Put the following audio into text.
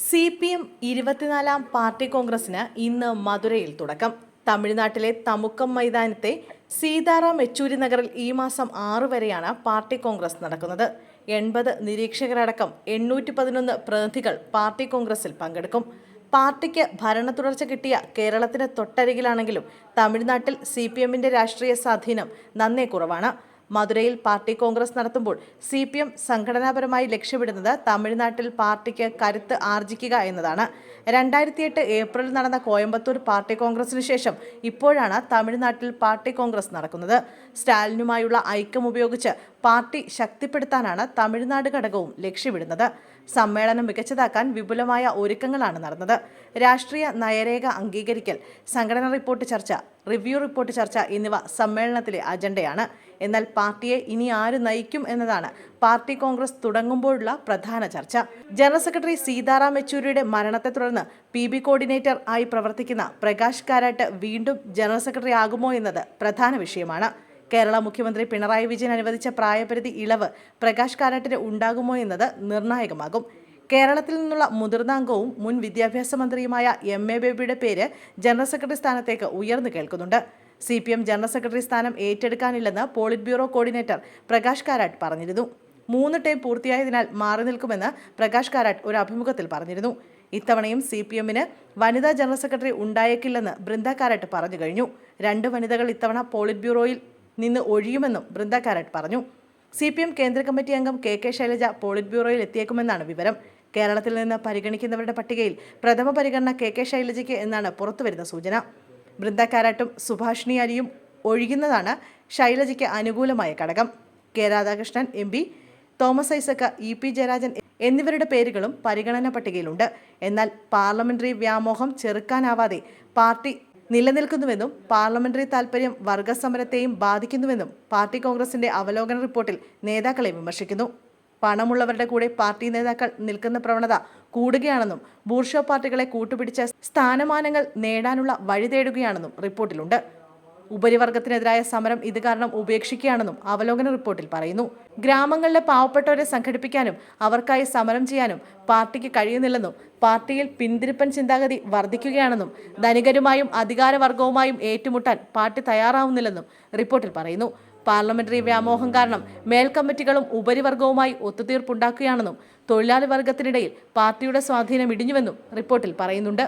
CPM 24-ാം party കോൺഗ്രസിന് ഇന്ന് മധുരയിൽ തുടക്കം. തമിഴ്നാട്ടിലെ തമുക്കം മൈതാനത്തെ സീതാറാം യെച്ചൂരി നഗറിൽ ഈ മാസം 6 വരെയാണ് പാർട്ടി കോൺഗ്രസ് നടക്കുന്നത്. 80 നിരീക്ഷകരടക്കം 811 പ്രതിനിധികൾ പാർട്ടി കോൺഗ്രസിൽ പങ്കെടുക്കും. പാർട്ടിക്ക് ഭരണ തുടർച്ച കിട്ടിയ കേരളത്തിന് തൊട്ടരികിലാണെങ്കിലും തമിഴ്നാട്ടിൽ CPM-ന്റെ രാഷ്ട്രീയ സ്വാധീനം നന്നേ കുറവാണ്. മധുരയിൽ പാർട്ടി കോൺഗ്രസ് നടത്തുമ്പോൾ CPM സംഘടനാപരമായി ലക്ഷ്യമിടുന്നത് തമിഴ്നാട്ടിൽ പാർട്ടിക്ക് കരുത്ത് ആർജിക്കുക എന്നതാണ്. 2008 ഏപ്രിലിൽ നടന്ന കോയമ്പത്തൂർ പാർട്ടി കോൺഗ്രസിന് ശേഷം ഇപ്പോഴാണ് തമിഴ്നാട്ടിൽ പാർട്ടി കോൺഗ്രസ് നടക്കുന്നത്. സ്റ്റാലിനുമായുള്ള ഐക്യം ഉപയോഗിച്ച് പാർട്ടി ശക്തിപ്പെടുത്താനാണ് തമിഴ്നാട് ഘടകവും ലക്ഷ്യമിടുന്നത്. സമ്മേളനം മികച്ചതാക്കാൻ വിപുലമായ ഒരുക്കങ്ങളാണ് നടന്നത്. രാഷ്ട്രീയ നയരേഖ അംഗീകരിക്കൽ, സംഘടനാ റിപ്പോർട്ട് ചർച്ച, റിവ്യൂ റിപ്പോർട്ട് ചർച്ച എന്നിവ സമ്മേളനത്തിലെ അജണ്ടയാണ്. എന്നാൽ പാർട്ടിയെ ഇനി ആര് നയിക്കും എന്നതാണ് പാർട്ടി കോൺഗ്രസ് തുടങ്ങുമ്പോഴുള്ള പ്രധാന ചർച്ച. ജനറൽ സെക്രട്ടറി സീതാറാം യെച്ചൂരിയുടെ മരണത്തെ തുടർന്ന് PB കോർഡിനേറ്റർ ആയി പ്രവർത്തിക്കുന്ന പ്രകാശ് കാരാട്ട് വീണ്ടും ജനറൽ സെക്രട്ടറി ആകുമോ എന്നത് പ്രധാന വിഷയമാണ്. കേരള മുഖ്യമന്ത്രി പിണറായി വിജയൻ അനുവദിച്ച പ്രായപരിധി ഇളവ് പ്രകാശ് കാരാട്ടിന് ഉണ്ടാകുമോ എന്നത് നിർണായകമാകും. കേരളത്തിൽ നിന്നുള്ള മുതിർന്ന അംഗവും മുൻ വിദ്യാഭ്യാസ മന്ത്രിയുമായ MA ബേബിയുടെ പേര് ജനറൽ സെക്രട്ടറി സ്ഥാനത്തേക്ക് ഉയർന്നു കേൾക്കുന്നുണ്ട്. CPM ജനറൽ സെക്രട്ടറി സ്ഥാനം ഏറ്റെടുക്കാനില്ലെന്ന് polit bureau coordinator Prakash Karat പറഞ്ഞിരുന്നു. 3 ടേം പൂർത്തിയായതിനാൽ മാറി നിൽക്കുമെന്ന് പ്രകാശ് കാരാട്ട് ഒരു അഭിമുഖത്തിൽ പറഞ്ഞിരുന്നു. ഇത്തവണയും CPM-ന് വനിതാ ജനറൽ സെക്രട്ടറി ഉണ്ടായേക്കില്ലെന്ന് ബൃന്ദ കാരാട്ട് പറഞ്ഞു കഴിഞ്ഞു. 2 വനിതകൾ ഇത്തവണ പോളിറ്റ് ബ്യൂറോയിൽ നിന്ന് ഒഴിയുമെന്നും ബൃന്ദ കാരാട്ട് പറഞ്ഞു. CPM കേന്ദ്ര കമ്മിറ്റി അംഗം KK ശൈലജ പോളിറ്റ് ബ്യൂറോയിൽ എത്തിയേക്കുമെന്നാണ് വിവരം. കേരളത്തിൽ നിന്ന് പരിഗണിക്കുന്നവരുടെ പട്ടികയിൽ പ്രഥമ പരിഗണന KK ശൈലജയ്ക്ക് എന്നാണ് പുറത്തുവരുന്ന സൂചന. ബൃന്ദ കാരാട്ടും സുഭാഷിണി അലിയും ഒഴിയുന്നതാണ് ശൈലജയ്ക്ക് അനുകൂലമായ ഘടകം. K Radhakrishnan MP, Thomas Isaac, EP Jayarajan എന്നിവരുടെ പേരുകളും പരിഗണന പട്ടികയിലുണ്ട്. എന്നാൽ പാർലമെന്ററി വ്യാമോഹം ചെറുക്കാനാവാതെ പാർട്ടി നിലനിൽക്കുന്നുവെന്നും പാർലമെന്ററി താൽപര്യം വർഗസമരത്തെയും ബാധിക്കുന്നുവെന്നും പാർട്ടി കോൺഗ്രസിന്റെ അവലോകന റിപ്പോർട്ടിൽ നേതാക്കളെ വിമർശിക്കുന്നു. പണമുള്ളവരുടെ കൂടെ പാർട്ടി നേതാക്കൾ നിൽക്കുന്ന പ്രവണത കൂടുകയാണെന്നും ബൂർഷ്വാ പാർട്ടികളെ കൂട്ടുപിടിച്ച സ്ഥാനമാനങ്ങൾ നേടാനുള്ള വഴി തേടുകയാണെന്നും റിപ്പോർട്ടിലുണ്ട്. ഉപരിവർഗത്തിനെതിരായ സമരം ഇത് കാരണം ഉപേക്ഷിക്കുകയാണെന്നും അവലോകന റിപ്പോർട്ടിൽ പറയുന്നു. ഗ്രാമങ്ങളിലെ പാവപ്പെട്ടവരെ സംഘടിപ്പിക്കാനും അവർക്കായി സമരം ചെയ്യാനും പാർട്ടിക്ക് കഴിയുന്നില്ലെന്നും പാർട്ടിയിൽ പിന്തിരിപ്പൻ ചിന്താഗതി വർദ്ധിക്കുകയാണെന്നും ധനികരുമായും അധികാരവർഗവുമായും ഏറ്റുമുട്ടാൻ പാർട്ടി തയ്യാറാവുന്നില്ലെന്നും റിപ്പോർട്ടിൽ പറയുന്നു. പാർലമെന്ററി വ്യാമോഹം കാരണം മേൽക്കമ്മിറ്റികളും ഉപരിവർഗവുമായി ഒത്തുതീർപ്പുണ്ടാക്കുകയാണെന്നും തൊഴിലാളി വർഗത്തിനിടയിൽ പാർട്ടിയുടെ സ്വാധീനം ഇടിഞ്ഞുവെന്നും റിപ്പോർട്ടിൽ പറയുന്നുണ്ട്.